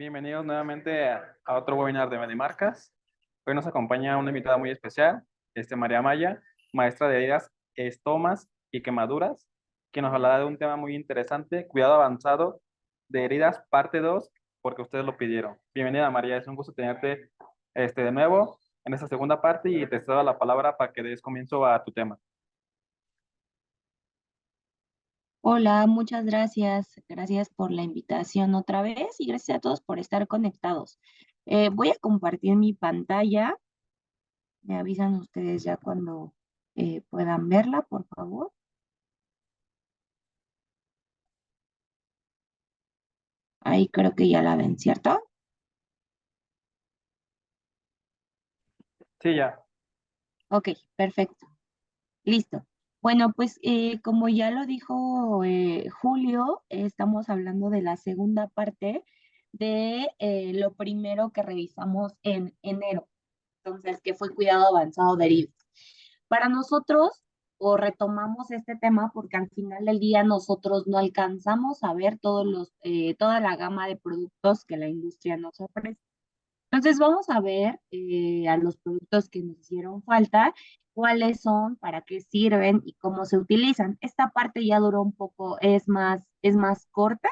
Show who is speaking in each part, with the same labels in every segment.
Speaker 1: Bienvenidos nuevamente a otro webinar de Medimarcas. Hoy nos acompaña una invitada muy especial, María Maya, maestra de heridas, estomas y quemaduras, que nos hablará de un tema muy interesante, cuidado avanzado de heridas, parte 2, porque ustedes lo pidieron. Bienvenida, María, es un gusto tenerte de nuevo en esta segunda parte y te cedo la palabra para que des comienzo a tu tema.
Speaker 2: Hola, muchas gracias. Gracias por la invitación otra vez y gracias a todos por estar conectados. Voy a compartir mi pantalla. Me avisan ustedes ya cuando puedan verla, por favor. Ahí creo que ya la ven, ¿cierto?
Speaker 1: Sí, ya.
Speaker 2: Ok, perfecto. Listo. Bueno, pues como ya lo dijo Julio, estamos hablando de la segunda parte de lo primero que revisamos en enero. Entonces, que fue cuidado avanzado de heridas. Para nosotros, o retomamos este tema porque al final del día nosotros no alcanzamos a ver toda la gama de productos que la industria nos ofrece. Entonces vamos a ver a los productos que nos hicieron falta, cuáles son, para qué sirven y cómo se utilizan. Esta parte ya duró un poco, es más corta,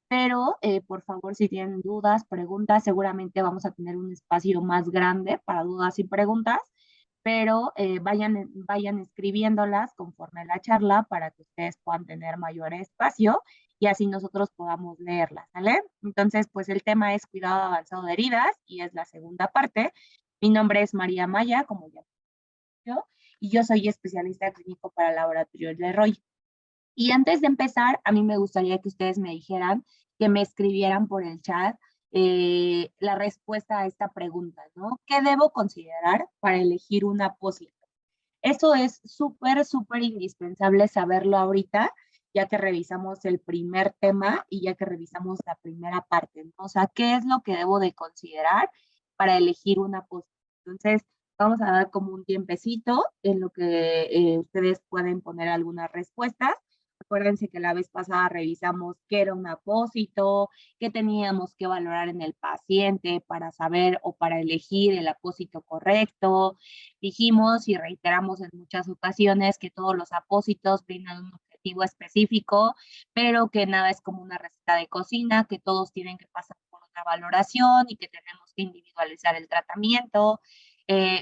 Speaker 2: pero por favor, si tienen dudas, preguntas, seguramente vamos a tener un espacio más grande para dudas y preguntas, pero vayan escribiéndolas conforme a la charla para que ustedes puedan tener mayor espacio y así nosotros podamos leerlas, ¿vale? Entonces, pues el tema es cuidado avanzado de heridas y es la segunda parte. Mi nombre es María Maya, como ya yo, y yo soy especialista clínico para laboratorio de Roy. Y antes de empezar, a mí me gustaría que ustedes me dijeran, que me escribieran por el chat la respuesta a esta pregunta, ¿no? ¿Qué debo considerar para elegir un apósito? Eso es súper, súper indispensable saberlo ahorita, ya que revisamos el primer tema y ya que revisamos la primera parte, ¿no? O sea, ¿qué es lo que debo de considerar para elegir un apósito? Entonces, vamos a dar como un tiempecito en lo que ustedes pueden poner algunas respuestas. Acuérdense que la vez pasada revisamos qué era un apósito, qué teníamos que valorar en el paciente para saber o para elegir el apósito correcto. Dijimos y reiteramos en muchas ocasiones que todos los apósitos brindan un objetivo específico, pero que nada es como una receta de cocina, que todos tienen que pasar por una valoración y que tenemos que individualizar el tratamiento.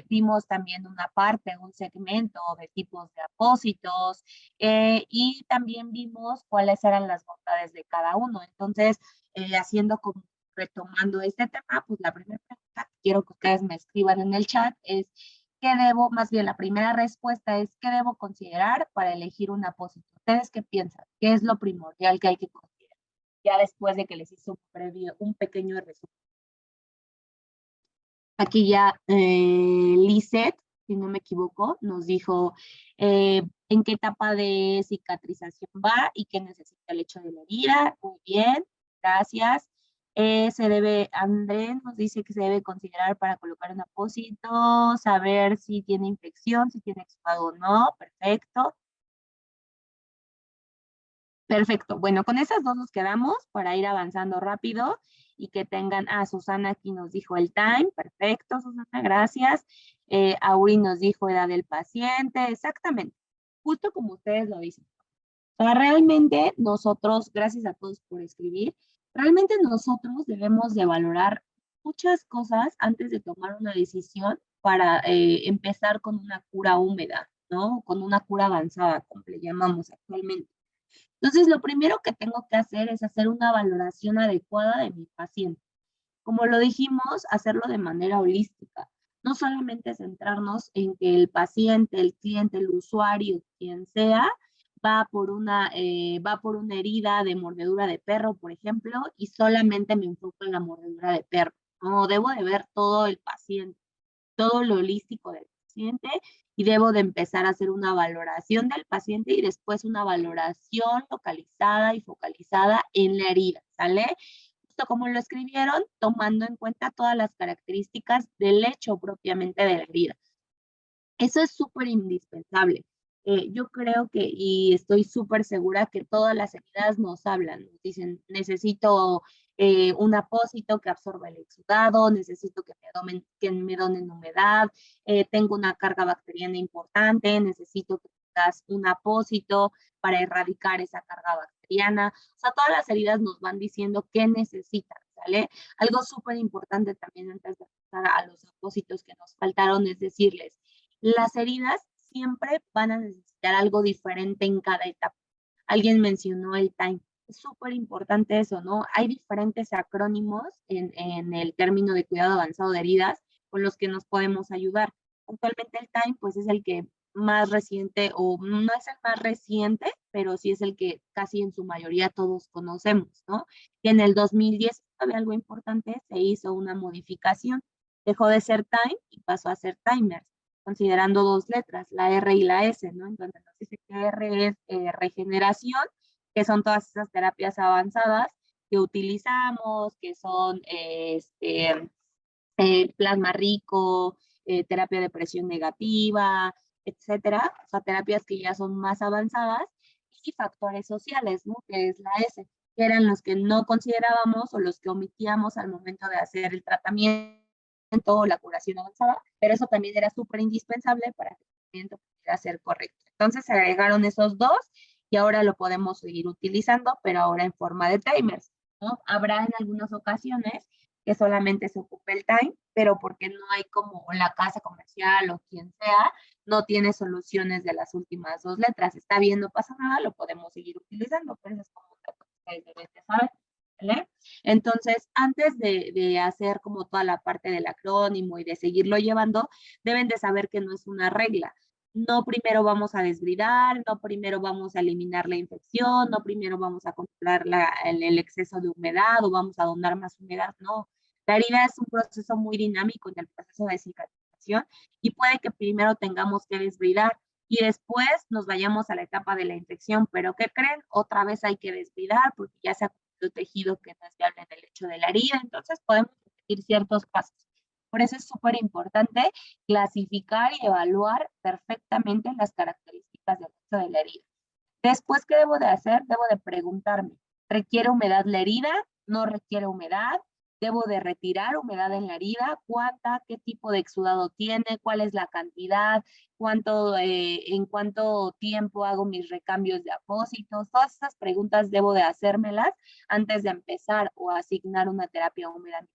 Speaker 2: Vimos también una parte, un segmento de tipos de apósitos y también vimos cuáles eran las bondades de cada uno. Entonces, haciendo como retomando este tema, pues la primera pregunta que quiero que ustedes me escriban en el chat es más bien la primera respuesta es, ¿qué debo considerar para elegir un apósito? ¿Ustedes qué piensan? ¿Qué es lo primordial que hay que considerar? Ya después de que les hice un pequeño resumen. Aquí ya Lisette, si no me equivoco, nos dijo en qué etapa de cicatrización va y qué necesita el hecho de la herida. Muy bien, gracias. Andrés nos dice que se debe considerar para colocar un apósito, saber si tiene infección, si tiene exudado o no. Perfecto. Perfecto. Bueno, con esas dos nos quedamos para ir avanzando rápido y que tengan, Susana aquí nos dijo el time, perfecto, Susana, gracias. Auri nos dijo edad del paciente, exactamente, justo como ustedes lo dicen. O sea, realmente nosotros, gracias a todos por escribir, realmente nosotros debemos de valorar muchas cosas antes de tomar una decisión para empezar con una cura húmeda, ¿no? Con una cura avanzada, como le llamamos actualmente. Entonces, lo primero que tengo que hacer es hacer una valoración adecuada de mi paciente. Como lo dijimos, hacerlo de manera holística. No solamente centrarnos en que el paciente, el cliente, el usuario, quien sea, va por una herida de mordedura de perro, por ejemplo, y solamente me enfoco en la mordedura de perro. No, debo de ver todo el paciente, todo lo holístico del paciente y debo de empezar a hacer una valoración del paciente y después una valoración localizada y focalizada en la herida, ¿sale? Justo como lo escribieron, tomando en cuenta todas las características del hecho propiamente de la herida. Eso es súper indispensable. Yo creo que, y estoy súper segura que todas las heridas nos hablan, nos dicen, necesito un apósito que absorba el exudado, necesito que me donen humedad, tengo una carga bacteriana importante, necesito que tengas un apósito para erradicar esa carga bacteriana. O sea, todas las heridas nos van diciendo qué necesitan, ¿sale? Algo súper importante también antes de pasar a los apósitos que nos faltaron es decirles, las heridas siempre van a necesitar algo diferente en cada etapa. Alguien mencionó el time. Es súper importante eso, ¿no? Hay diferentes acrónimos en el término de cuidado avanzado de heridas con los que nos podemos ayudar. Actualmente el time, pues es el que más reciente, o no es el más reciente, pero sí es el que casi en su mayoría todos conocemos, ¿no? Y en el 2010, algo importante, se hizo una modificación. Dejó de ser time y pasó a ser timers, considerando dos letras, la R y la S, ¿no? Entonces nos dice que R es regeneración, que son todas esas terapias avanzadas que utilizamos, que son plasma rico, terapia de presión negativa, etcétera. O sea, terapias que ya son más avanzadas y factores sociales, ¿no? Que es la S, que eran los que no considerábamos o los que omitíamos al momento de hacer el tratamiento o la curación avanzada, pero eso también era súper indispensable para que el tratamiento pudiera ser correcto. Entonces se agregaron esos dos y ahora lo podemos seguir utilizando, pero ahora en forma de timers, ¿no? Habrá en algunas ocasiones que solamente se ocupe el time, pero porque no hay como la casa comercial o quien sea, no tiene soluciones de las últimas dos letras. Está bien, no pasa nada, lo podemos seguir utilizando, pero eso es como otra cosa que deben de saber, ¿vale? Entonces, antes de hacer como toda la parte del acrónimo y de seguirlo llevando, deben de saber que no es una regla. No primero vamos a desbridar, no primero vamos a eliminar la infección, no primero vamos a controlar el exceso de humedad o vamos a donar más humedad, no. La herida es un proceso muy dinámico en el proceso de cicatrización y puede que primero tengamos que desbridar y después nos vayamos a la etapa de la infección, pero ¿qué creen? Otra vez hay que desbridar porque ya se acumuló tejido que no es viable en el lecho de la herida, entonces podemos repetir ciertos pasos. Por eso es súper importante clasificar y evaluar perfectamente las características del lecho de la herida. Después, ¿qué debo de hacer? Debo de preguntarme, ¿requiere humedad la herida? ¿No requiere humedad? ¿Debo de retirar humedad en la herida? ¿Cuánta? ¿Qué tipo de exudado tiene? ¿Cuál es la cantidad? ¿En cuánto tiempo hago mis recambios de apósitos? Todas estas preguntas debo de hacérmelas antes de empezar o asignar una terapia húmeda.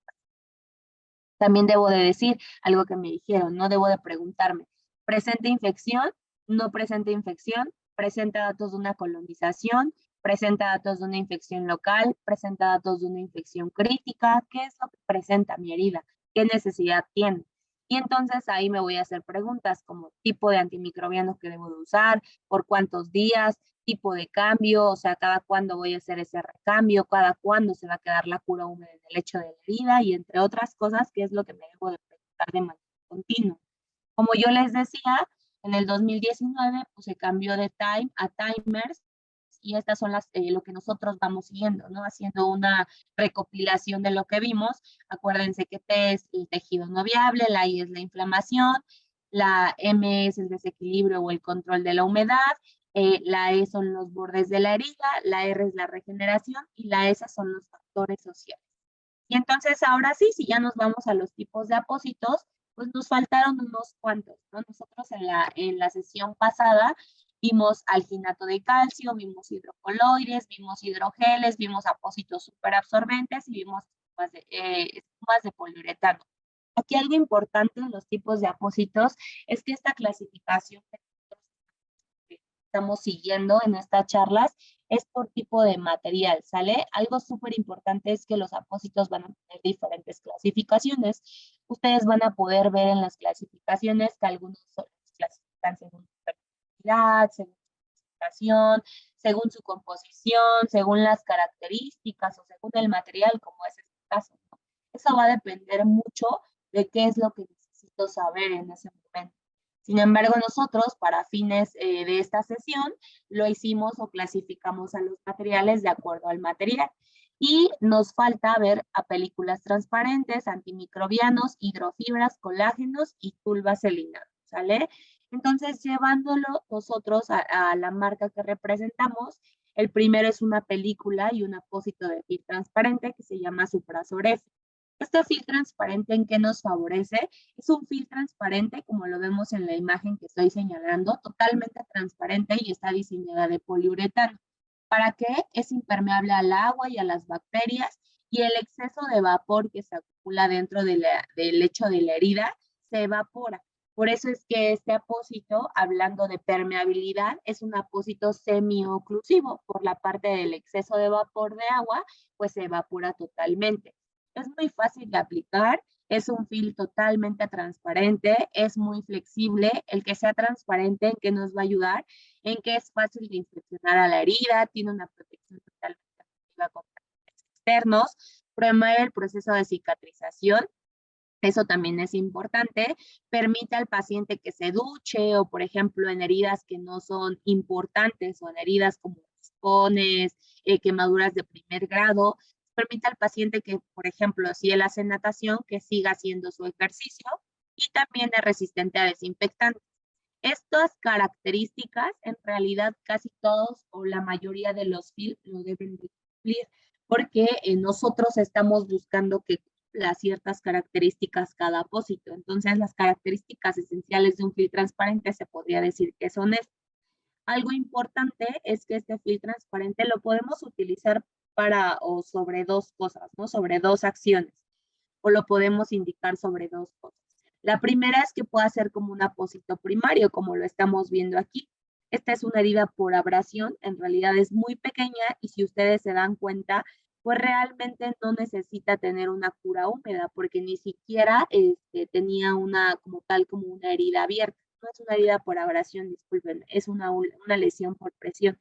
Speaker 2: También debo de decir algo que me dijeron, no debo de preguntarme, ¿presenta infección? ¿No presenta infección? ¿Presenta datos de una colonización? ¿Presenta datos de una infección local? ¿Presenta datos de una infección crítica? ¿Qué es lo que presenta mi herida? ¿Qué necesidad tiene? Y entonces ahí me voy a hacer preguntas como tipo de antimicrobiano que debo de usar, por cuántos días, tipo de cambio, o sea, cada cuándo voy a hacer ese recambio, cada cuándo se va a quedar la cura húmeda en el lecho de la herida y entre otras cosas, qué es lo que me debo de preguntar de manera continua. Como yo les decía, en el 2019 pues se cambió de time a timers y estas son lo que nosotros vamos siguiendo, ¿no? Haciendo una recopilación de lo que vimos. Acuérdense que T es el tejido no viable, la I es la inflamación, la M es el desequilibrio o el control de la humedad, la E son los bordes de la herida, la R es la regeneración y la S son los factores sociales. Y entonces ahora sí, si ya nos vamos a los tipos de apósitos, pues nos faltaron unos cuantos, ¿no? Nosotros en la sesión pasada vimos alginato de calcio, vimos hidrocoloides, vimos hidrogeles, vimos apósitos superabsorbentes y vimos espumas de poliuretano. Aquí algo importante en los tipos de apósitos es que esta clasificación que estamos siguiendo en estas charlas es por tipo de material, ¿sale? Algo súper importante es que los apósitos van a tener diferentes clasificaciones. Ustedes van a poder ver en las clasificaciones que algunos los clasifican según su fertilidad, según su clasificación, según su composición, según las características o según el material, como es este caso, ¿no? Eso va a depender mucho de qué es lo que necesito saber en ese momento. Sin embargo, nosotros, para fines de esta sesión, lo hicimos o clasificamos a los materiales de acuerdo al material. Y nos falta ver a películas transparentes, antimicrobianos, hidrofibras, colágenos y tulvaselinato, ¿sale? Entonces, llevándolo nosotros a la marca que representamos, El primero es una película y un apósito de film transparente que se llama Suprasor F. Este film transparente, ¿en qué nos favorece? Es un film transparente, como lo vemos en la imagen que estoy señalando, totalmente transparente y está diseñada de poliuretano. ¿Para qué? Es impermeable al agua y a las bacterias, y el exceso de vapor que se acumula dentro del lecho de la herida se evapora. Por eso es que este apósito, hablando de permeabilidad, es un apósito semi-oclusivo. Por la parte del exceso de vapor de agua, pues se evapora totalmente. Es muy fácil de aplicar, es un film totalmente transparente, es muy flexible. El que sea transparente, ¿en qué nos va a ayudar? En que es fácil de inspeccionar a la herida, tiene una protección totalmente efectiva contra externos, promueve el proceso de cicatrización. Eso también es importante. Permite al paciente que se duche o, por ejemplo, en heridas que no son importantes o en heridas como raspones, quemaduras de primer grado. Permite al paciente que, por ejemplo, si él hace natación, que siga haciendo su ejercicio, y también es resistente a desinfectantes. Estas características, en realidad, casi todos o la mayoría de los FIL lo deben de cumplir, porque nosotros estamos buscando que cumpla ciertas características cada apósito. Entonces, las características esenciales de un FIL transparente se podría decir que son estas. Algo importante es que este FIL transparente lo podemos utilizar para o sobre dos cosas, ¿no? Sobre dos acciones, o lo podemos indicar sobre dos cosas. La primera es que pueda ser como un apósito primario, como lo estamos viendo aquí. Esta es una herida por abrasión, en realidad es muy pequeña y si ustedes se dan cuenta, pues realmente no necesita tener una cura húmeda porque ni siquiera tenía una como tal como una herida abierta. No es una herida por abrasión, disculpen, es una lesión por presión.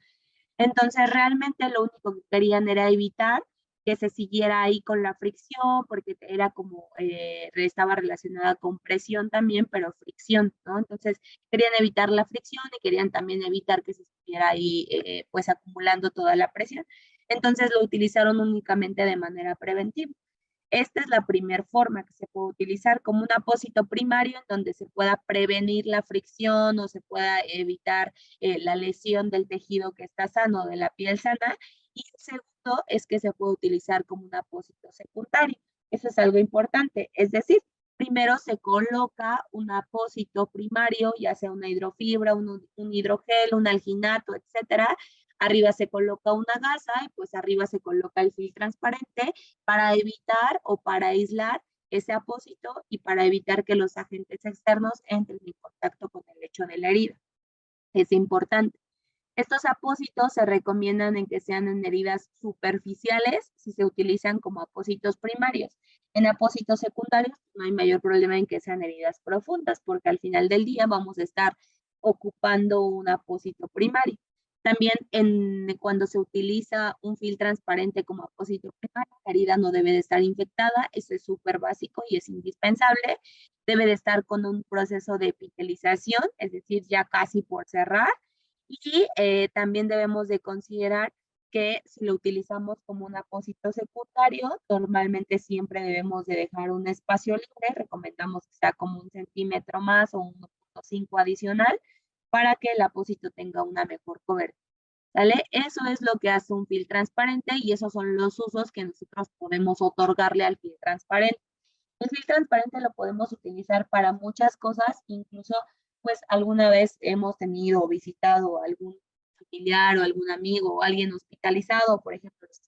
Speaker 2: Entonces, realmente lo único que querían era evitar que se siguiera ahí con la fricción, porque era como, estaba relacionada con presión también, pero fricción, ¿no? Entonces, querían evitar la fricción y querían también evitar que se estuviera ahí, pues, acumulando toda la presión. Entonces, lo utilizaron únicamente de manera preventiva. Esta es la primera forma que se puede utilizar como un apósito primario en donde se pueda prevenir la fricción o se pueda evitar la lesión del tejido que está sano, de la piel sana. Y el segundo es que se puede utilizar como un apósito secundario. Eso es algo importante. Es decir, primero se coloca un apósito primario, ya sea una hidrofibra, un hidrogel, un alginato, etcétera. Arriba se coloca una gasa y pues arriba se coloca el film transparente para evitar o para aislar ese apósito y para evitar que los agentes externos entren en contacto con el lecho de la herida. Es importante. Estos apósitos se recomiendan en que sean en heridas superficiales si se utilizan como apósitos primarios. En apósitos secundarios no hay mayor problema en que sean heridas profundas porque al final del día vamos a estar ocupando un apósito primario. También cuando se utiliza un film transparente como apósito primario, la herida no debe de estar infectada, eso es súper básico y es indispensable. Debe de estar con un proceso de epitelización, es decir, ya casi por cerrar. Y también debemos de considerar que si lo utilizamos como un apósito secundario, normalmente siempre debemos de dejar un espacio libre, recomendamos que sea como 1 centímetro más o 1,5 adicional, para que el apósito tenga una mejor cobertura. ¿Sale? Eso es lo que hace un film transparente y esos son los usos que nosotros podemos otorgarle al film transparente. El film transparente lo podemos utilizar para muchas cosas, incluso pues alguna vez hemos tenido o visitado a algún familiar o algún amigo o alguien hospitalizado, por ejemplo, los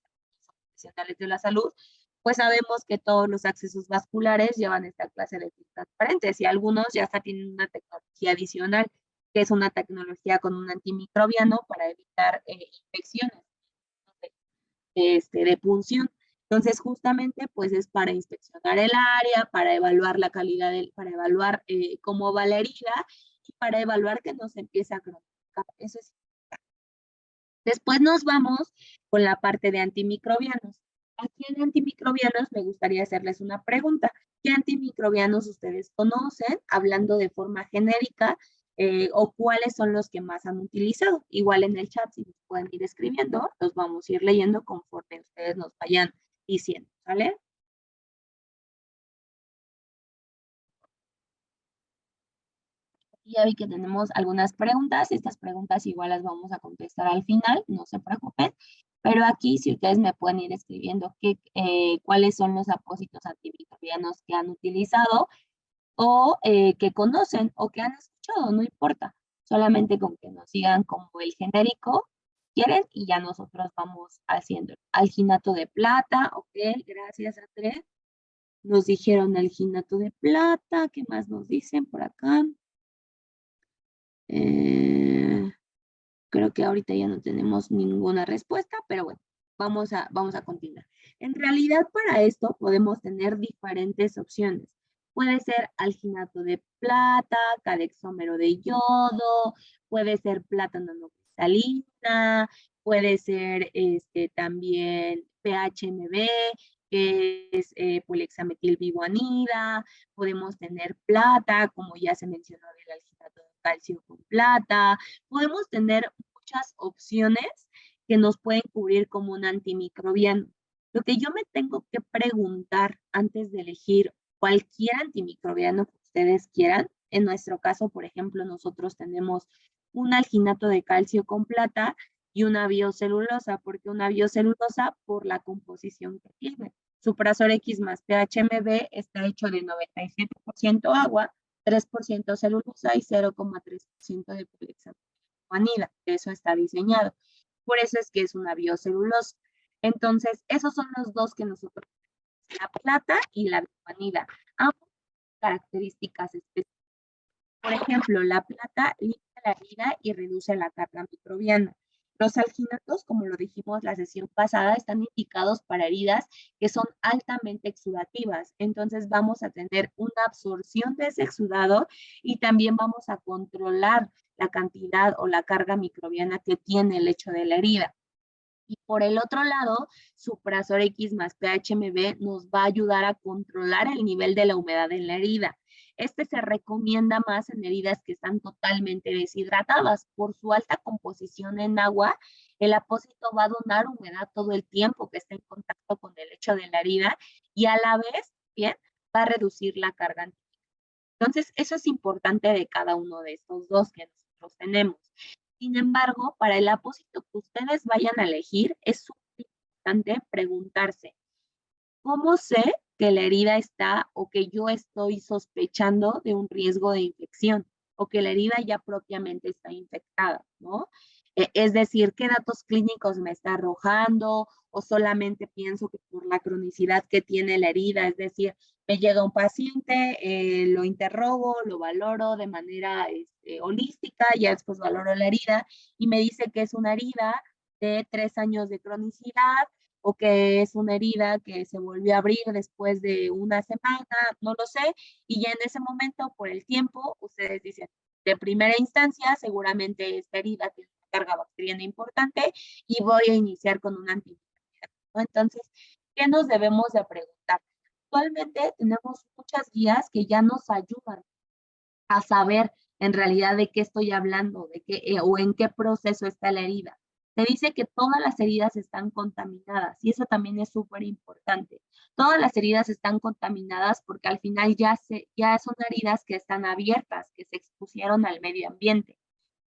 Speaker 2: profesionales de la salud, pues sabemos que todos los accesos vasculares llevan esta clase de film transparentes y algunos ya hasta tienen una tecnología adicional, que es una tecnología con un antimicrobiano para evitar infecciones de punción. Entonces, justamente, pues es para inspeccionar el área, para evaluar la calidad, para evaluar cómo va la herida y para evaluar que no se empiece a cronificar. Eso es. Después nos vamos con la parte de antimicrobianos. Aquí en antimicrobianos me gustaría hacerles una pregunta. ¿Qué antimicrobianos ustedes conocen, hablando de forma genérica, o cuáles son los que más han utilizado? Igual en el chat, si nos pueden ir escribiendo, los vamos a ir leyendo conforme ustedes nos vayan diciendo, ¿vale? Ya vi que tenemos algunas preguntas. Estas preguntas igual las vamos a contestar al final, no se preocupen. Pero aquí, si ustedes me pueden ir escribiendo cuáles son los apósitos antimicrobianos que han utilizado o que conocen o que han escuchado, no importa. Solamente con que nos digan como el genérico quieren y ya nosotros vamos haciendo. Alginato de plata, ok, gracias Andrés. Nos dijeron alginato de plata, ¿qué más nos dicen por acá? Eh, Creo que ahorita ya no tenemos ninguna respuesta, pero bueno, vamos a continuar. En realidad, para esto podemos tener diferentes opciones. Puede ser alginato de plata, cadexómero de yodo, puede ser plátano no cristalina, puede ser también PHMB, que es polihexametilbibuanida, podemos tener plata, como ya se mencionó del alginato de calcio con plata, podemos tener muchas opciones que nos pueden cubrir como un antimicrobiano. Lo que yo me tengo que preguntar antes de elegir cualquier antimicrobiano que ustedes quieran, en nuestro caso, por ejemplo, nosotros tenemos un alginato de calcio con plata y una biocelulosa, porque una biocelulosa por la composición que tiene. Suprasor X más PHMB está hecho de 97% agua, 3% celulosa y 0,3% de polihexametilguanida. Eso está diseñado. Por eso es que es una biocelulosa. Entonces, esos son los dos que nosotros tenemos, la plata y la guanida. Ambas características específicas. Por ejemplo, la plata limpia la herida y reduce la carga microbiana. Los alginatos, como lo dijimos la sesión pasada, están indicados para heridas que son altamente exudativas. Entonces vamos a tener una absorción de ese exudado y también vamos a controlar la cantidad o la carga microbiana que tiene el hecho de la herida. Y por el otro lado, Suprasor X más PHMB nos va a ayudar a controlar el nivel de la humedad en la herida. Este se recomienda más en heridas que están totalmente deshidratadas. Por su alta composición en agua, el apósito va a donar humedad todo el tiempo que esté en contacto con el lecho de la herida y a la vez, bien, va a reducir la carga. Entonces, eso es importante de cada uno de estos dos que nosotros tenemos. Sin embargo, para el apósito que ustedes vayan a elegir, es súper importante preguntarse, ¿cómo sé que la herida está o que yo estoy sospechando de un riesgo de infección o que la herida ya propiamente está infectada, ¿no? Es decir, ¿qué datos clínicos me está arrojando o solamente pienso que por la cronicidad que tiene la herida, es decir, me llega un paciente, lo interrogo, lo valoro de manera holística, ya después valoro la herida y me dice que es una herida de 3 años de cronicidad o que es una herida que se volvió a abrir después de una semana, no lo sé, y ya en ese momento, por el tiempo, ustedes dicen, de primera instancia, seguramente esta herida tiene una carga bacteriana importante y voy a iniciar con un antibiótico, ¿no? Entonces, ¿qué nos debemos de preguntar? Actualmente tenemos muchas guías que ya nos ayudan a saber en realidad de qué estoy hablando, de qué o en qué proceso está la herida. Se dice que todas las heridas están contaminadas y eso también es súper importante. Todas las heridas están contaminadas porque al final ya son heridas que están abiertas, que se expusieron al medio ambiente,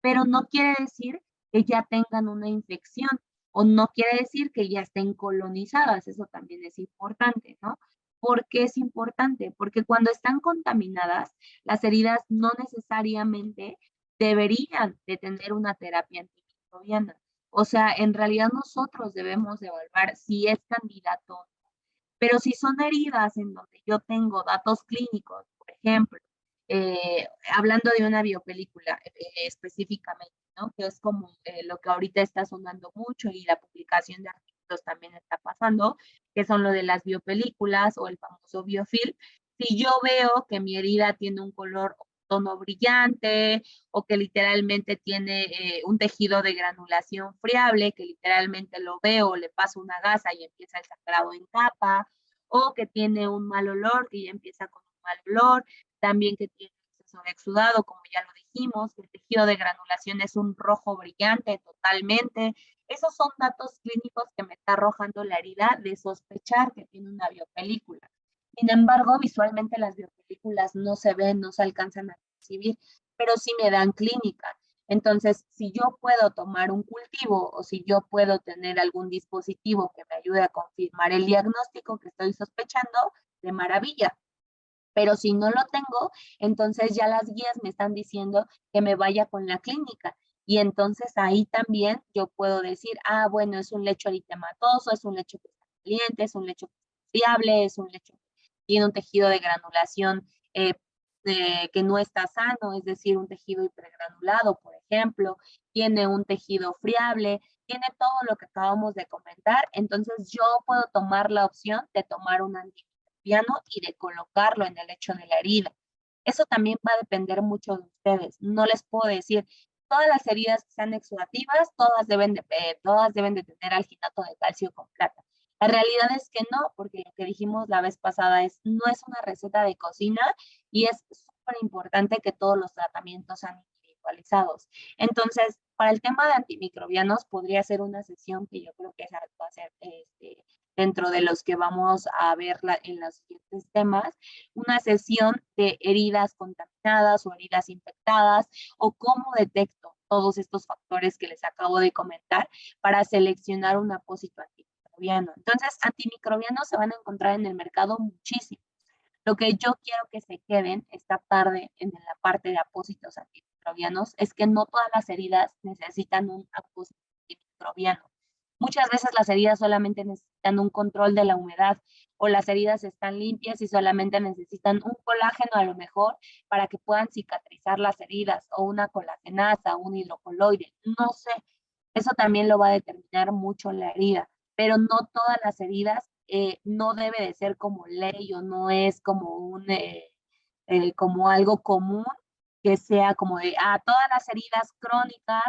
Speaker 2: pero no quiere decir que ya tengan una infección o no quiere decir que ya estén colonizadas, eso también es importante, ¿no? ¿Por qué es importante? Porque cuando están contaminadas, las heridas no necesariamente deberían de tener una terapia antimicrobiana. O sea, en realidad nosotros debemos evaluar si es candidato o no. Pero si son heridas en donde yo tengo datos clínicos, por ejemplo, hablando de una biopelícula específicamente, ¿no? Que es como lo que ahorita está sonando mucho y la publicación de artículos también está pasando, que son lo de las biopelículas o el famoso biofilm. Si yo veo que mi herida tiene un color tono brillante o que literalmente tiene un tejido de granulación friable, que literalmente lo veo, le paso una gasa y empieza el sangrado en capa, o que tiene un mal olor, que ya empieza con un mal olor, también que tiene exceso de exudado, como ya lo dijimos, que el tejido de granulación es un rojo brillante totalmente. Esos son datos clínicos que me está arrojando la herida de sospechar que tiene una biopelícula. Sin embargo, visualmente las biopelículas no se ven, no se alcanzan a percibir. pero sí me dan clínica. Entonces, si yo puedo tomar un cultivo o si yo puedo tener algún dispositivo que me ayude a confirmar el diagnóstico que estoy sospechando, de maravilla. Pero si no lo tengo, entonces ya las guías me están diciendo que me vaya con la clínica. Y entonces ahí también yo puedo decir, ah, bueno, es un lecho eritematoso, es un lecho que está caliente, es un lecho fiable, es un lecho que tiene un tejido de granulación eh, que no está sano, es decir, un tejido hipergranulado, por ejemplo, tiene un tejido friable, tiene todo lo que acabamos de comentar. Entonces yo puedo tomar la opción de tomar un antimicrobiano y de colocarlo en el lecho de la herida. Eso también va a depender mucho de ustedes. No les puedo decir, todas las heridas que sean exudativas, todas deben de tener alginato de calcio con plata. La realidad es que no, porque lo que dijimos la vez pasada es, no es una receta de cocina y es súper importante que todos los tratamientos sean individualizados. Entonces, para el tema de antimicrobianos, podría ser una sesión que yo creo que esa va a ser dentro de los que vamos a ver en los siguientes temas, una sesión de heridas contaminadas o heridas infectadas o cómo detecto todos estos factores que les acabo de comentar para seleccionar un apósito antimicrobiano. Entonces, antimicrobianos se van a encontrar en el mercado muchísimo. Lo que yo quiero que se queden esta tarde en la parte de apósitos antimicrobianos es que no todas las heridas necesitan un apósito antimicrobiano. Muchas veces las heridas solamente necesitan un control de la humedad o las heridas están limpias y solamente necesitan un colágeno a lo mejor para que puedan cicatrizar las heridas o una colagenasa, un hidrocoloide, no sé. Eso también lo va a determinar mucho la herida, pero no todas las heridas no debe de ser como ley o no es como como algo común que sea como de, todas las heridas crónicas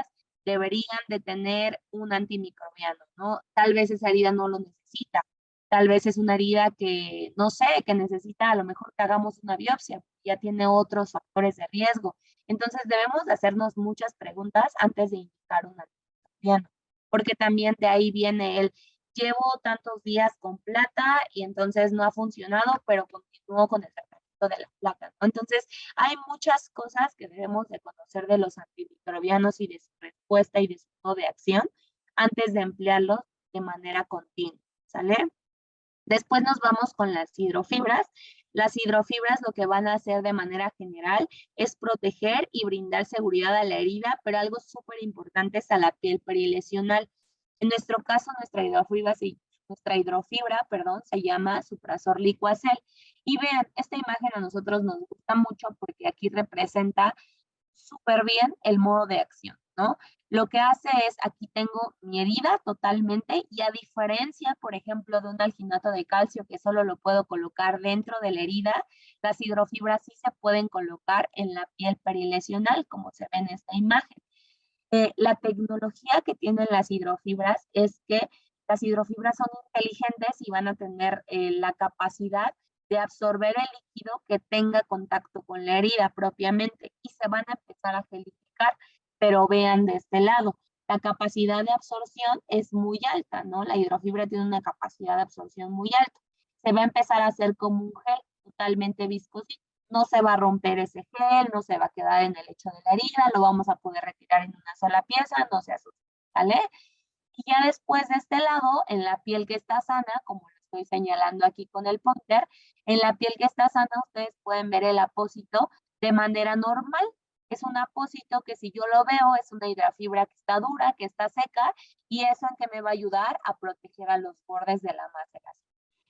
Speaker 2: deberían de tener un antimicrobiano, ¿no? Tal vez esa herida no lo necesita, tal vez es una herida que, no sé, que necesita a lo mejor que hagamos una biopsia, ya tiene otros factores de riesgo. Entonces debemos de hacernos muchas preguntas antes de indicar un antimicrobiano, porque también de ahí viene el, llevo tantos días con plata y entonces no ha funcionado, pero continúo con el tratamiento de la plata, ¿no? Entonces, hay muchas cosas que debemos de conocer de los antimicrobianos y de su respuesta y de su modo de acción antes de emplearlos de manera continua, ¿sale? Después nos vamos con las hidrofibras. Las hidrofibras lo que van a hacer de manera general es proteger y brindar seguridad a la herida, pero algo súper importante es a la piel perilesional. En nuestro caso, nuestra hidrofibra, perdón, se llama Suprazor Licuacel. Y vean, esta imagen a nosotros nos gusta mucho porque aquí representa súper bien el modo de acción, ¿no? Lo que hace es, aquí tengo mi herida totalmente y a diferencia, por ejemplo, de un alginato de calcio que solo lo puedo colocar dentro de la herida, las hidrofibras sí se pueden colocar en la piel perilesional, como se ve en esta imagen. La tecnología que tienen las hidrofibras es que las hidrofibras son inteligentes y van a tener la capacidad de absorber el líquido que tenga contacto con la herida propiamente y se van a empezar a gelificar, pero vean de este lado, la capacidad de absorción es muy alta, ¿no? La hidrofibra tiene una capacidad de absorción muy alta. Se va a empezar a hacer como un gel totalmente viscosito, no se va a romper ese gel, no se va a quedar en el lecho de la herida, lo vamos a poder retirar en una sola pieza, no se asusten, ¿vale? Y ya después de este lado, en la piel que está sana, como lo estoy señalando aquí con el póster, en la piel que está sana ustedes pueden ver el apósito de manera normal. Es un apósito que si yo lo veo es una hidrofibra que está dura, que está seca, y eso en que me va a ayudar a proteger a los bordes de la maceración.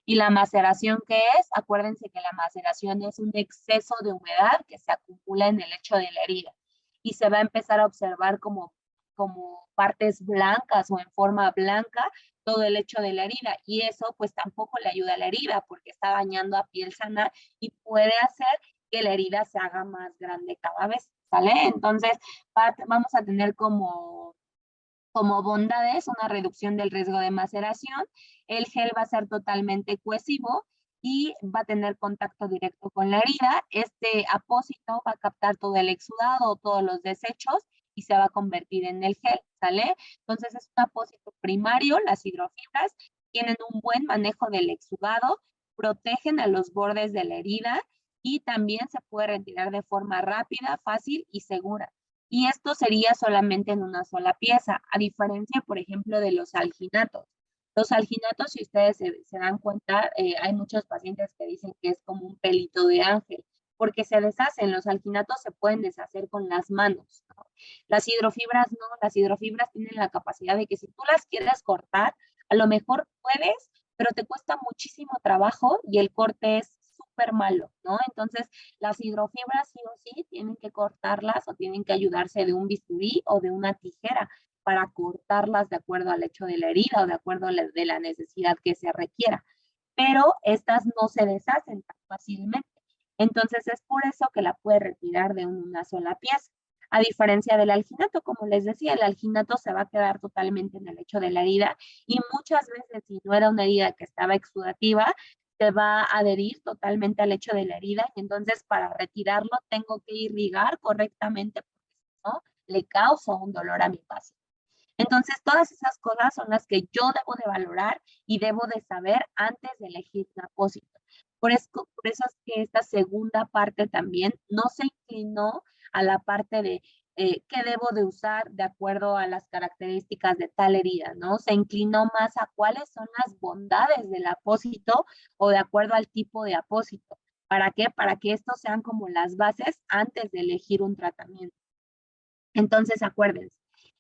Speaker 2: ¿Y la maceración qué es? Acuérdense que la maceración es un exceso de humedad que se acumula en el lecho de la herida y se va a empezar a observar como partes blancas o en forma blanca todo el lecho de la herida y eso pues tampoco le ayuda a la herida porque está dañando a piel sana y puede hacer que la herida se haga más grande cada vez, ¿sale? Entonces vamos a tener como bondades, una reducción del riesgo de maceración, el gel va a ser totalmente cohesivo y va a tener contacto directo con la herida. Este apósito va a captar todo el exudado, todos los desechos y se va a convertir en el gel, ¿sale? Entonces es un apósito primario, las hidrofibras tienen un buen manejo del exudado, protegen a los bordes de la herida y también se puede retirar de forma rápida, fácil y segura. Y esto sería solamente en una sola pieza, a diferencia, por ejemplo, de los alginatos. Los alginatos, si ustedes se dan cuenta, hay muchos pacientes que dicen que es como un pelito de ángel, porque se deshacen. Los alginatos se pueden deshacer con las manos, ¿no? Las hidrofibras no, las hidrofibras tienen la capacidad de que si tú las quieres cortar, a lo mejor puedes, pero te cuesta muchísimo trabajo y el corte es súper malo, ¿no? Entonces, las hidrofibras sí o sí tienen que cortarlas o tienen que ayudarse de un bisturí o de una tijera para cortarlas de acuerdo al hecho de la herida o de acuerdo a de la necesidad que se requiera. Pero estas no se deshacen tan fácilmente. Entonces es por eso que la puede retirar de una sola pieza. A diferencia del alginato, como les decía, el alginato se va a quedar totalmente en el lecho de la herida y muchas veces, si no era una herida que estaba exudativa, se va a adherir totalmente al lecho de la herida y entonces para retirarlo tengo que irrigar correctamente porque si no, le causo un dolor a mi paciente. Entonces, todas esas cosas son las que yo debo de valorar y debo de saber antes de elegir un apósito. Por eso es que esta segunda parte también no se inclinó a la parte de qué debo de usar de acuerdo a las características de tal herida, ¿no? Se inclinó más a cuáles son las bondades del apósito o de acuerdo al tipo de apósito. ¿Para qué? Para que estos sean como las bases antes de elegir un tratamiento. Entonces, acuérdense,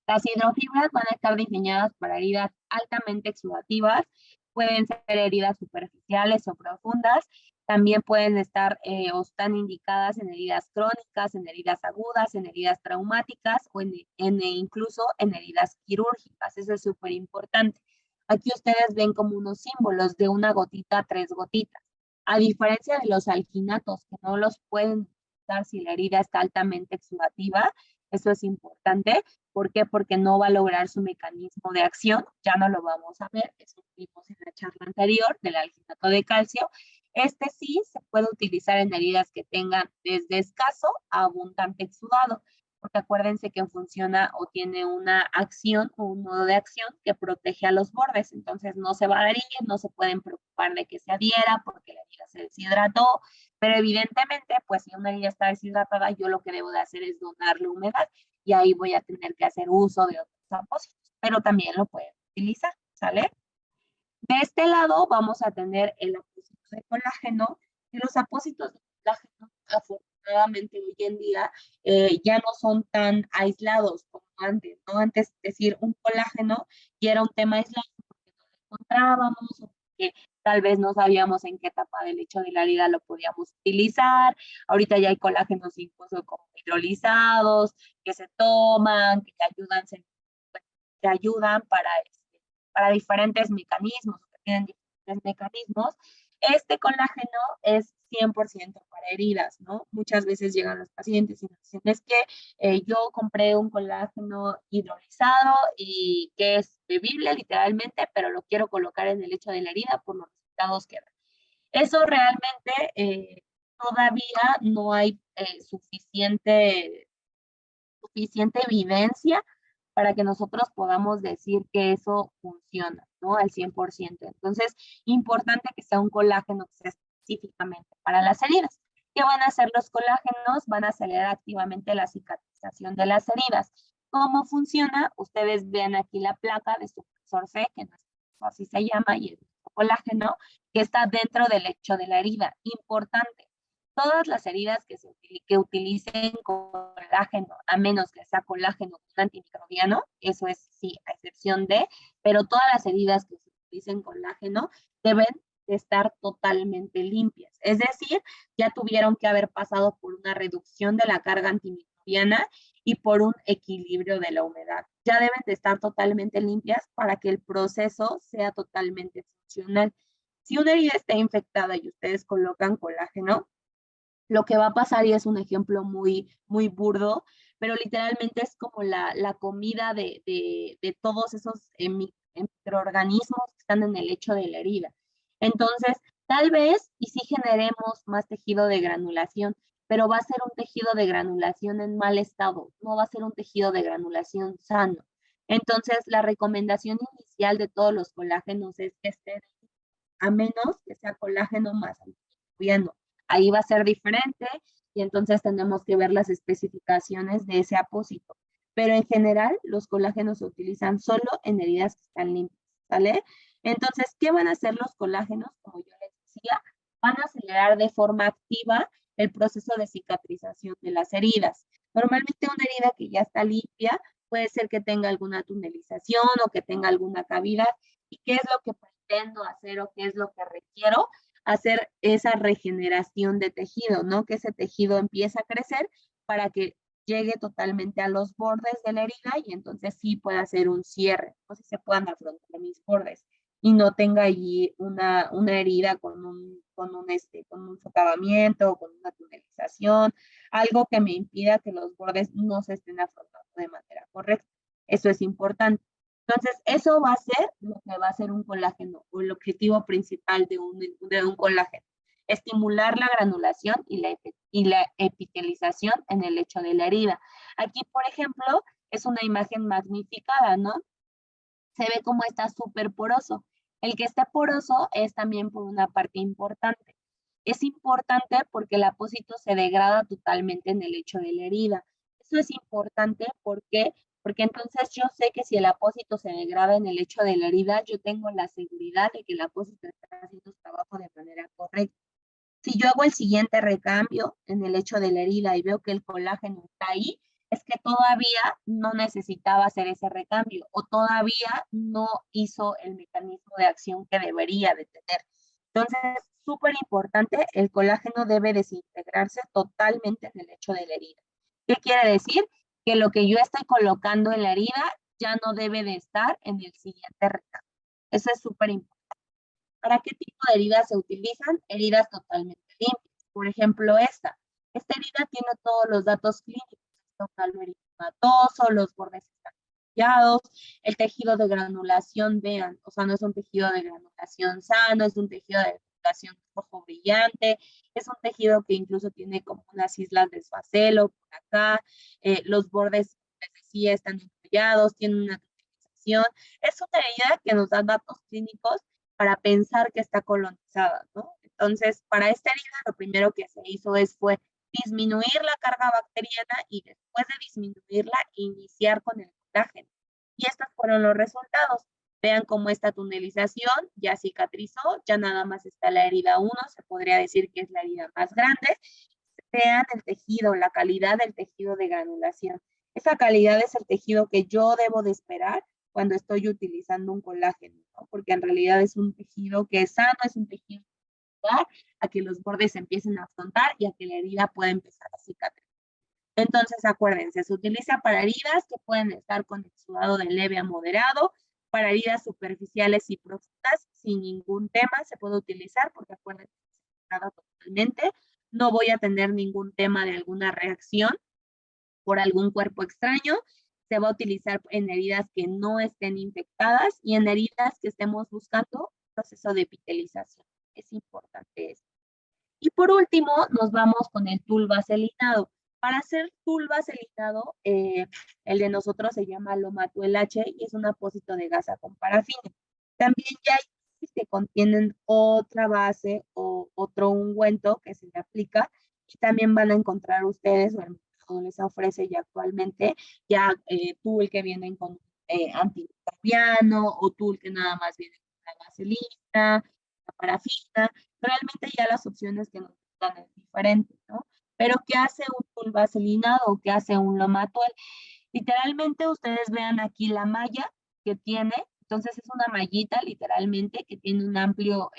Speaker 2: las hidrofibras van a estar diseñadas para heridas altamente exudativas, pueden ser heridas superficiales o profundas, también pueden estar o están indicadas en heridas crónicas, en heridas agudas, en heridas traumáticas o incluso en heridas quirúrgicas. Eso es súper importante. Aquí ustedes ven como unos símbolos de una gotita a 3 gotitas. A diferencia de los alginatos, que no los pueden usar si la herida está altamente exudativa, eso es importante. ¿Por qué? Porque no va a lograr su mecanismo de acción. Ya no lo vamos a ver. Eso vimos en la charla anterior del alginato de calcio. Este sí se puede utilizar en heridas que tengan desde escaso a abundante exudado, porque acuérdense que funciona o tiene una acción o un modo de acción que protege a los bordes. Entonces no se va a adherir, no se pueden preocupar de que se adhiera porque la herida se deshidrató, pero evidentemente, pues si una herida está deshidratada, yo lo que debo de hacer es donarle humedad y ahí voy a tener que hacer uso de otros apósitos, pero también lo pueden utilizar, ¿sale? De este lado vamos a tener el apósito de colágeno y los apósitos de colágeno, afortunadamente hoy en día, ya no son tan aislados como antes, ¿no? Antes decir un colágeno y era un tema aislado porque no lo encontrábamos o porque tal vez no sabíamos en qué etapa del hecho de la herida lo podíamos utilizar. Ahorita ya hay colágenos incluso como hidrolizados que se toman, que ayudan para diferentes mecanismos, que tienen diferentes mecanismos. Este colágeno es 100% para heridas, ¿no? Muchas veces llegan los pacientes y nos dicen, es que yo compré un colágeno hidrolizado y que es bebible literalmente, pero lo quiero colocar en el lecho de la herida por los resultados que da. Eso realmente todavía no hay suficiente evidencia para que nosotros podamos decir que eso funciona, ¿no? Al 100%. Entonces, importante que sea un colágeno que sea específicamente para las heridas. ¿Qué van a hacer los colágenos? Van a acelerar activamente la cicatrización de las heridas. ¿Cómo funciona? Ustedes vean aquí la placa de supresor C, que no es, así se llama, y es colágeno, que está dentro del lecho de la herida. Importante, todas las heridas que utilicen colágeno, a menos que sea colágeno antimicrobiano, eso es sí, a excepción de, pero todas las heridas que se utilicen colágeno deben de estar totalmente limpias. Es decir, ya tuvieron que haber pasado por una reducción de la carga antimicrobiana y por un equilibrio de la humedad. Ya deben de estar totalmente limpias para que el proceso sea totalmente funcional. Si una herida está infectada y ustedes colocan colágeno, lo que va a pasar, y es un ejemplo muy burdo, pero literalmente es como la comida de todos esos microorganismos que están en el lecho de la herida. Entonces, tal vez, y sí generemos más tejido de granulación, pero va a ser un tejido de granulación en mal estado, no va a ser un tejido de granulación sano. Entonces, la recomendación inicial de todos los colágenos es que estén, a menos que sea colágeno más antibacteriano. ahí va a ser diferente y entonces tenemos que ver las especificaciones de ese apósito. Pero en general, los colágenos se utilizan solo en heridas que están limpias, ¿sale? Entonces, ¿qué van a hacer los colágenos? Como yo les decía, van a acelerar de forma activa el proceso de cicatrización de las heridas. Normalmente una herida que ya está limpia puede ser que tenga alguna tunelización o que tenga alguna cavidad. ¿Y qué es lo que pretendo hacer o qué es lo que requiero? Hacer esa regeneración de tejido, ¿no? Que ese tejido empiece a crecer para que llegue totalmente a los bordes de la herida y entonces sí pueda hacer un cierre, o si se puedan afrontar mis bordes y no tenga allí una herida con un socavamiento o con una tunelización, algo que me impida que los bordes no se estén afrontando de manera correcta. Eso es importante. Entonces, eso va a ser lo que va a ser un colágeno, o el objetivo principal de un colágeno. Estimular la granulación y la epitelización en el lecho de la herida. Aquí, por ejemplo, es una imagen magnificada, ¿no? Se ve como está súper poroso. El que esté poroso es también por una parte importante. Es importante porque el apósito se degrada totalmente en el lecho de la herida. Eso es importante porque entonces yo sé que si el apósito se degrada en el lecho de la herida, yo tengo la seguridad de que el apósito está haciendo su trabajo de manera correcta. Si yo hago el siguiente recambio en el lecho de la herida y veo que el colágeno está ahí, es que todavía no necesitaba hacer ese recambio o todavía no hizo el mecanismo de acción que debería de tener. Entonces, súper importante, el colágeno debe desintegrarse totalmente en el lecho de la herida. ¿Qué quiere decir? Que lo que yo estoy colocando en la herida ya no debe de estar en el siguiente recambio. Eso es súper importante. ¿Para qué tipo de heridas se utilizan? Heridas totalmente limpias. Por ejemplo, esta. Esta herida tiene todos los datos clínicos. Está un halo eritematoso, los bordes están sellados, el tejido de granulación, vean, o sea, no es un tejido de granulación sano, es un tejido de granulación rojo brillante, es un tejido que incluso tiene como unas islas de suacelo por acá, los bordes, les decía, están enrollados, tienen una tunelización. Es una herida que nos da datos clínicos para pensar que está colonizada, ¿no? Entonces, para esta herida, lo primero que se hizo fue disminuir la carga bacteriana y después de disminuirla, iniciar con el colágeno. Y estos fueron los resultados. Vean cómo esta tunelización ya cicatrizó, ya nada más está la herida 1, se podría decir que es la herida más grande. Vean el tejido, la calidad del tejido de granulación. Esa calidad es el tejido que yo debo de esperar cuando estoy utilizando un colágeno, ¿no? Porque en realidad es un tejido que es sano, es un tejido que va a que los bordes se empiecen a afrontar y a que la herida pueda empezar a cicatrizar. Entonces, acuérdense, se utiliza para heridas que pueden estar con exudado de leve a moderado, para heridas superficiales y profundas, sin ningún tema se puede utilizar, porque acuérdense, se totalmente, no voy a tener ningún tema de alguna reacción por algún cuerpo extraño. Se va a utilizar en heridas que no estén infectadas y en heridas que estemos buscando proceso de epitelización. Es importante eso. Y por último, nos vamos con el tul vaselinado. Para hacer tul vaselinado, el de nosotros se llama Lomatuel H y es un apósito de gasa con parafina. También ya hay que contienen otra base o otro ungüento que se le aplica y también van a encontrar ustedes, o el mercado les ofrece ya actualmente, ya tul que vienen con antimicrobiano o tul que nada más viene con la vaselina, la parafina. Realmente ya las opciones que nos dan es diferente, ¿no? Pero ¿qué hace un tul vaselinado o qué hace un Lomatuel? Literalmente ustedes vean aquí la malla que tiene, entonces es una mallita literalmente que tiene un amplio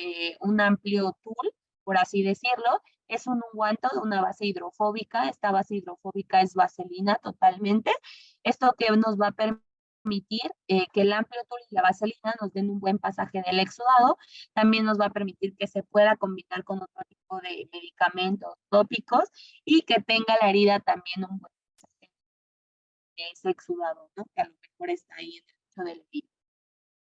Speaker 2: tul, por así decirlo, es un ungüento de una base hidrofóbica, esta base hidrofóbica es vaselina totalmente, esto que nos va a permitir que el amplio tul y la vaselina nos den un buen pasaje del exudado, también nos va a permitir que se pueda combinar con otro tipo de medicamentos tópicos y que tenga la herida también un buen pasaje de ese exudado, ¿no? Que a lo mejor está ahí en el hecho del herida.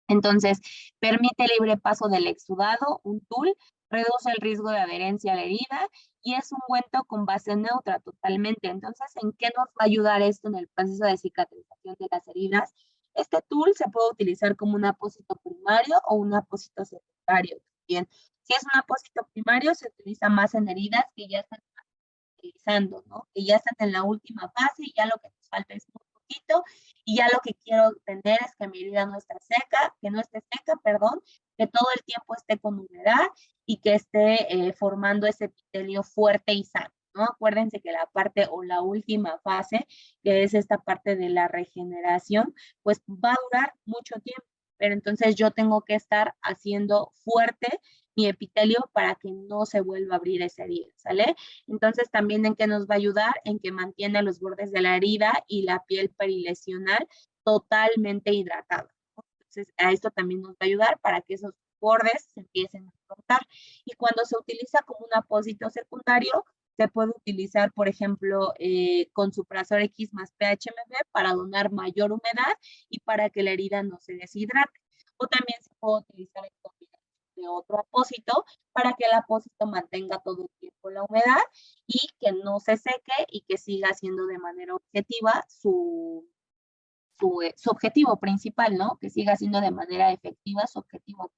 Speaker 2: Entonces, permite libre paso del exudado, un tul, reduce el riesgo de adherencia a la herida y es un ungüento con base neutra totalmente. Entonces, ¿en qué nos va a ayudar esto en el proceso de cicatrización de las heridas? Este tul se puede utilizar como un apósito primario o un apósito secundario también. Si es un apósito primario, se utiliza más en heridas que ya están utilizando, ¿no? Que ya están en la última fase y ya lo que nos falta es muy poquito y ya lo que quiero entender es que mi herida no esté seca, que no esté seca, perdón, que todo el tiempo esté con humedad y que esté formando ese epitelio fuerte y sano, ¿no? Acuérdense que la parte o la última fase, que es esta parte de la regeneración, pues va a durar mucho tiempo, pero entonces yo tengo que estar haciendo fuerte mi epitelio para que no se vuelva a abrir esa herida, ¿sale? Entonces, también en qué nos va a ayudar, en que mantiene los bordes de la herida y la piel perilesional totalmente hidratada, ¿no? Entonces, a esto también nos va a ayudar para que esos bordes se empiecen a cortar. Y cuando se utiliza como un apósito secundario, se puede utilizar, por ejemplo, con Suprasor X más PHMB para donar mayor humedad y para que la herida no se deshidrate. O también se puede utilizar en combinación de otro apósito para que el apósito mantenga todo el tiempo la humedad y que no se seque y que siga haciendo de manera objetiva su objetivo principal, ¿no? Que siga haciendo de manera efectiva su objetivo.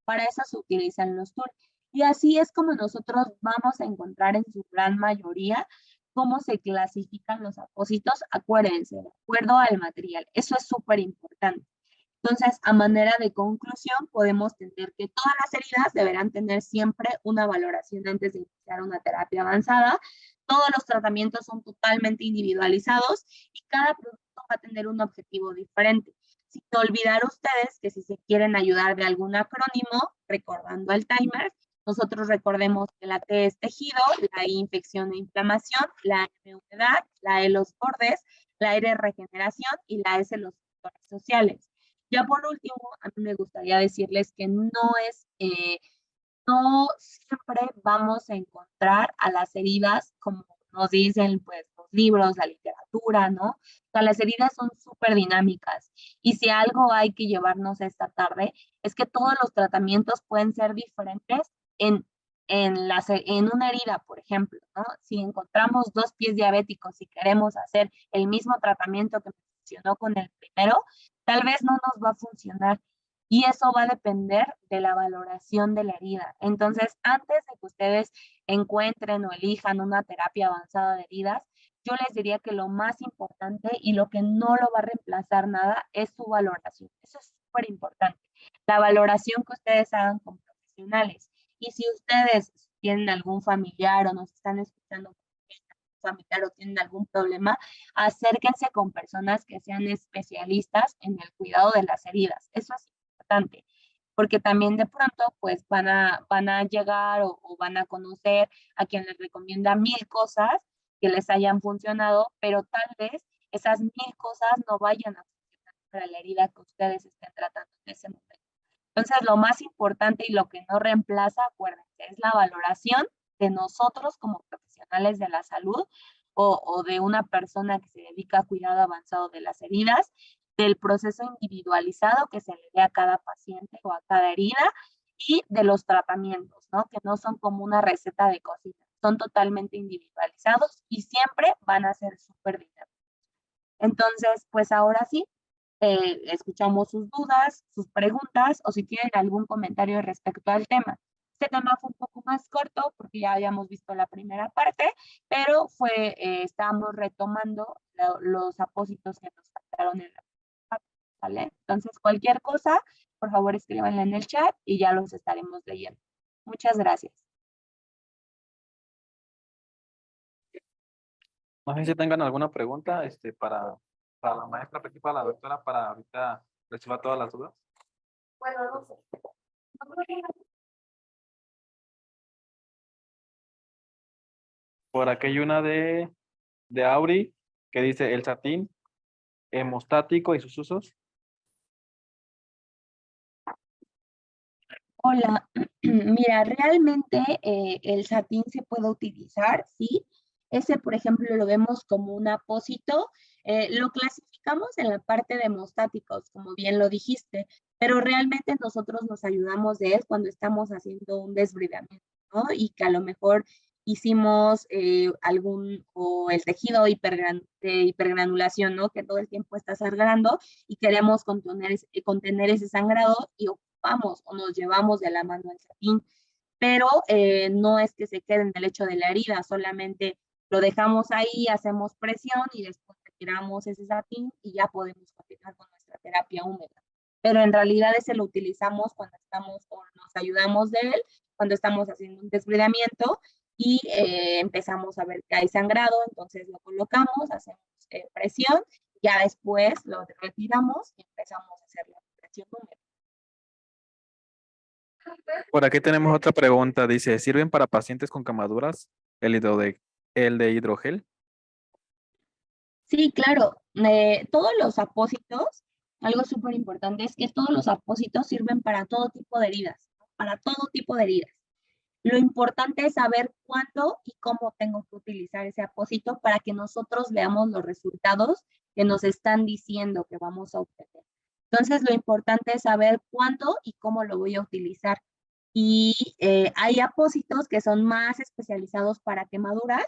Speaker 2: Para eso se utilizan los tools. Y así es como nosotros vamos a encontrar en su gran mayoría cómo se clasifican los apósitos, acuérdense, de acuerdo al material. Eso es súper importante. Entonces, a manera de conclusión, podemos tener que todas las heridas deberán tener siempre una valoración antes de iniciar una terapia avanzada. Todos los tratamientos son totalmente individualizados y cada producto va a tener un objetivo diferente. Sin olvidar ustedes que si se quieren ayudar de algún acrónimo, recordando el timer, nosotros recordemos que la T es tejido, la I infección e inflamación, la M humedad, la E los bordes, la R regeneración y la S los factores sociales. Ya por último, a mí me gustaría decirles que no siempre vamos a encontrar a las heridas como nos dicen pues los libros, la literatura, ¿no? O sea, las heridas son súper dinámicas y si algo hay que llevarnos esta tarde es que todos los tratamientos pueden ser diferentes en, en una herida, por ejemplo, ¿no? Si encontramos dos pies diabéticos y queremos hacer el mismo tratamiento que funcionó con el primero, tal vez no nos va a funcionar y eso va a depender de la valoración de la herida. Entonces, antes de que ustedes encuentren o elijan una terapia avanzada de heridas, yo les diría que lo más importante y lo que no lo va a reemplazar nada es su valoración. Eso es súper importante. La valoración que ustedes hagan con profesionales. Y si ustedes tienen algún familiar o nos están escuchando familiar o tienen algún problema, acérquense con personas que sean especialistas en el cuidado de las heridas. Eso es importante, porque también de pronto pues van a llegar o van a conocer a quien les recomienda 1000 cosas que les hayan funcionado, pero tal vez esas 1000 cosas no vayan a funcionar para la herida que ustedes estén tratando en ese momento. Entonces, lo más importante y lo que no reemplaza, acuérdense, es la valoración de nosotros como profesionales de la salud o de una persona que se dedica a cuidado avanzado de las heridas, del proceso individualizado que se le dé a cada paciente o a cada herida y de los tratamientos, ¿no? Que no son como una receta de cocina, son totalmente individualizados y siempre van a ser súper dinámicos. Entonces, pues ahora sí, escuchamos sus dudas, sus preguntas o si tienen algún comentario respecto al tema. Este tema fue un poco más corto porque ya habíamos visto la primera parte, pero estábamos retomando los apósitos que nos faltaron en la parte, ¿vale? Entonces, cualquier cosa, por favor escríbanla en el chat y ya los estaremos leyendo. Muchas gracias.
Speaker 1: No sé si tengan alguna pregunta para la maestra principal, la doctora, para ahorita resolver todas las dudas.
Speaker 2: Bueno, no sé.
Speaker 1: Por aquí hay una de Auri que dice el satín hemostático y sus usos.
Speaker 2: Hola, mira, realmente el satín se puede utilizar, ¿sí? Ese, por ejemplo, lo vemos como un apósito, lo clasificamos en la parte de hemostáticos, como bien lo dijiste, pero realmente nosotros nos ayudamos de él cuando estamos haciendo un desbridamiento, ¿no? Y que a lo mejor hicimos o el tejido de hipergranulación, ¿no? Que todo el tiempo está sangrando y queremos contener ese sangrado y empapamos o nos llevamos de la mano el satín, pero no es que se quede en el lecho de la herida, solamente lo dejamos ahí, hacemos presión y después retiramos ese satín y ya podemos continuar con nuestra terapia húmeda. Pero en realidad ese lo utilizamos cuando estamos o nos ayudamos de él, cuando estamos haciendo un desbridamiento y empezamos a ver que hay sangrado, entonces lo colocamos, hacemos presión, ya después lo retiramos y empezamos a hacer la presión húmeda.
Speaker 1: Por aquí tenemos otra pregunta. Dice, ¿sirven para pacientes con quemaduras el de hidrogel?
Speaker 2: Sí, claro. Todos los apósitos, algo súper importante es que todos los apósitos sirven para todo tipo de heridas, ¿no? Para todo tipo de heridas. Lo importante es saber cuándo y cómo tengo que utilizar ese apósito para que nosotros veamos los resultados que nos están diciendo que vamos a obtener. Entonces, lo importante es saber cuándo y cómo lo voy a utilizar. Y hay apósitos que son más especializados para quemaduras,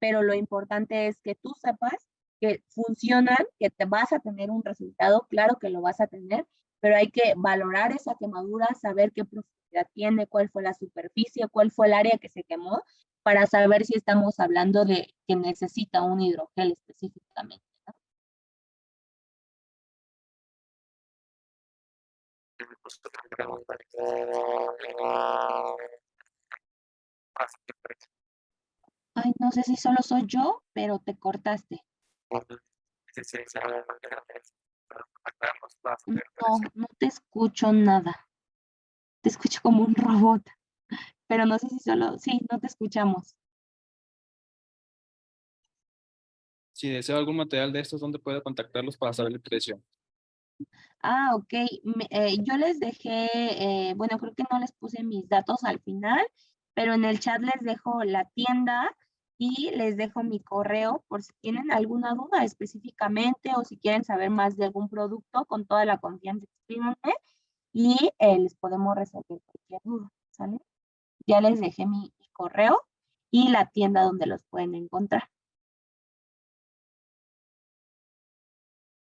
Speaker 2: pero lo importante es que tú sepas que funcionan, que te vas a tener un resultado, claro que lo vas a tener, pero hay que valorar esa quemadura, saber qué profundidad tiene, cuál fue la superficie, cuál fue el área que se quemó, para saber si estamos hablando de que necesita un hidrogel específicamente, ¿no? Ay, no sé si solo soy yo, pero te cortaste. No, no te escucho nada. Te escucho como un robot, pero no sé si solo, sí, no te escuchamos.
Speaker 1: Si desea algún material de estos, ¿dónde puedo contactarlos para saber el precio?
Speaker 2: Ah, ok. Yo les dejé, bueno, creo que no les puse mis datos al final, pero en el chat les dejo la tienda y les dejo mi correo por si tienen alguna duda específicamente o si quieren saber más de algún producto, con toda la confianza, escríbanme y les podemos resolver cualquier duda, ¿sale? Ya les dejé mi correo y la tienda donde los pueden encontrar.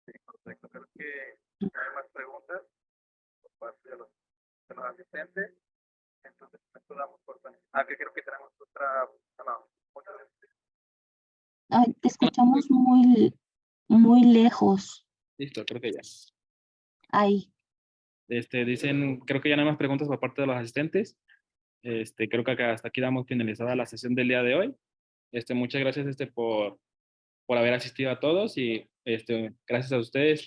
Speaker 1: Perfecto, creo que hay más preguntas por parte de los asistentes. Entonces, esto damos por bueno. Ah, que creo que tenemos otra. No, otra vez.
Speaker 2: Ay, te escuchamos muy, muy lejos.
Speaker 1: Listo, creo que ya.
Speaker 2: Ahí.
Speaker 1: Dicen, creo que ya no hay más preguntas por parte de los asistentes. Creo que hasta aquí damos finalizada la sesión del día de hoy. Muchas gracias por haber asistido a todos y gracias a usted,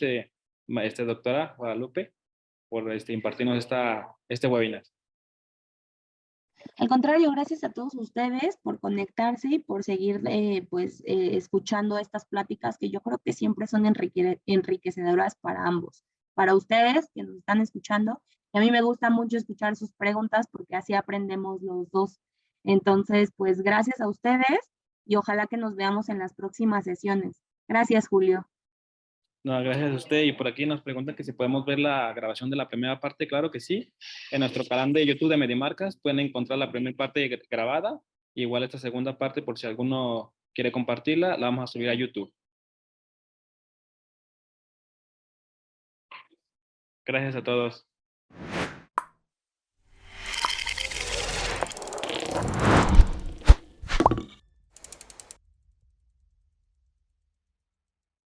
Speaker 1: doctora Guadalupe, por impartirnos este webinar.
Speaker 2: Al contrario, gracias a todos ustedes por conectarse y por seguir pues escuchando estas pláticas que yo creo que siempre son enriquecedoras para ambos, para ustedes que nos están escuchando. Y a mí me gusta mucho escuchar sus preguntas porque así aprendemos los dos. Entonces, pues gracias a ustedes y ojalá que nos veamos en las próximas sesiones. Gracias, Julio.
Speaker 1: No, gracias a usted. Y por aquí nos preguntan que si podemos ver la grabación de la primera parte. Claro que sí. En nuestro canal de YouTube de Medimarcas pueden encontrar la primera parte grabada. Igual esta segunda parte, por si alguno quiere compartirla, la vamos a subir a YouTube. Gracias a todos.